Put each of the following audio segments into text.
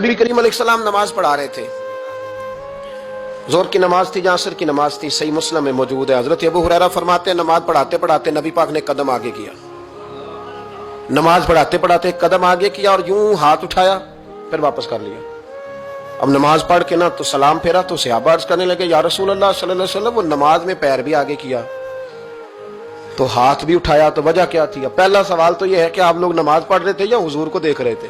نبی کریم علیہ السلام نماز پڑھا رہے تھے، ظہر کی نماز تھی یا عصر کی نماز تھی، صحیح مسلم میں موجود ہے۔ حضرت ابو ہریرہ فرماتے ہیں نماز پڑھاتے پڑھاتے نبی پاک نے قدم آگے کیا، نماز پڑھاتے پڑھاتے قدم آگے کیا اور یوں ہاتھ اٹھایا پھر واپس کر لیا۔ اب نماز پڑھ کے نا تو سلام پھیرا تو صحابہ عرض کرنے لگے یا رسول اللہ صلی اللہ علیہ وسلم وہ نماز میں پیر بھی آگے کیا تو ہاتھ بھی اٹھایا، تو وجہ کیا تھی؟ پہلا سوال تو یہ ہے کہ آپ لوگ نماز پڑھ رہے تھے یا حضور کو دیکھ رہے تھے؟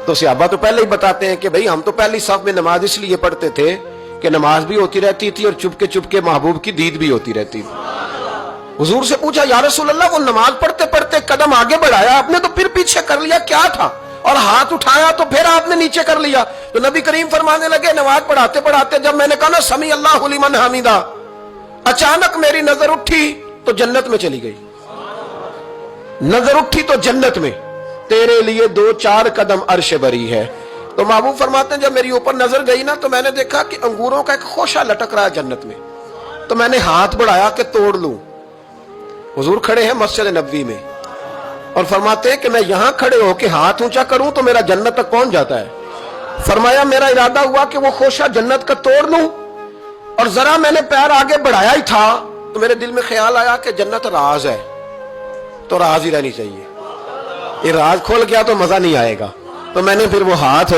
تو صحابہ تو پہلے ہی بتاتے ہیں کہ بھئی ہم تو پہلی صف میں نماز اس لیے پڑھتے تھے کہ نماز بھی ہوتی رہتی تھی اور چپ کے محبوب کی دید بھی ہوتی رہتی تھی۔ حضور سے پوچھا یا رسول اللہ وہ نماز پڑھتے پڑھتے قدم آگے بڑھایا آپ نے تو پھر پیچھے کر لیا، کیا تھا؟ اور ہاتھ اٹھایا تو پھر آپ نے نیچے کر لیا۔ تو نبی کریم فرمانے لگے نماز پڑھاتے پڑھاتے جب میں نے کہا نا سمی اللہ لمن حمیدہ، اچانک میری نظر اٹھی تو جنت میں چلی گئی، نظر اٹھی تو جنت میں، تیرے لیے 2-4 قدم عرش بری ہے۔ تو محبوب فرماتے ہیں جب میری اوپر نظر گئی نا تو میں نے دیکھا کہ انگوروں کا ایک خوشہ لٹک رہا ہے جنت میں، تو میں نے ہاتھ بڑھایا کہ توڑ لوں۔ حضور کھڑے ہیں مسجد نبوی میں اور فرماتے ہیں کہ میں یہاں کھڑے ہو کے ہاتھ اونچا کروں تو میرا جنت تک پہنچ جاتا ہے۔ فرمایا میرا ارادہ ہوا کہ وہ خوشہ جنت کا توڑ لوں، اور ذرا میں نے پیر آگے بڑھایا ہی تھا تو میرے دل میں خیال آیا کہ جنت راز ہے تو راز ہی رہنی چاہیے، یہ راز کھول گیا تو مزہ نہیں آئے گا، تو میں نے پھر وہ ہاتھ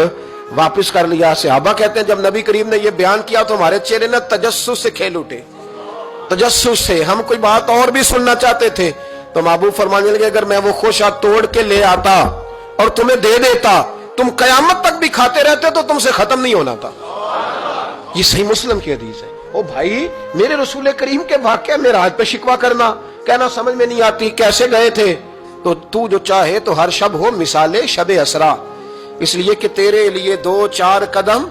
واپس کر لیا۔ صحابہ کہتے ہیں جب نبی کریم نے یہ بیان کیا تو ہمارے چہرے نے تجسس سے کھیل اٹھے، تجسس سے ہم کوئی بات اور بھی سننا چاہتے تھے۔ تو محبوب فرمانے لگے اگر میں وہ خوشہ توڑ کے لے آتا اور تمہیں دے دیتا تم قیامت تک بھی کھاتے رہتے تو تم سے ختم نہیں ہونا تھا۔ یہ صحیح مسلم کی حدیث ہے۔ او بھائی میرے رسول کریم کے واقعہ معراج پہ شکوہ کرنا، کہنا سمجھ میں نہیں آتی کیسے گئے تھے، تو جو چاہے تو ہر شب ہو مثال شب اسرا، اس لیے کہ تیرے لیے 2-4 قدم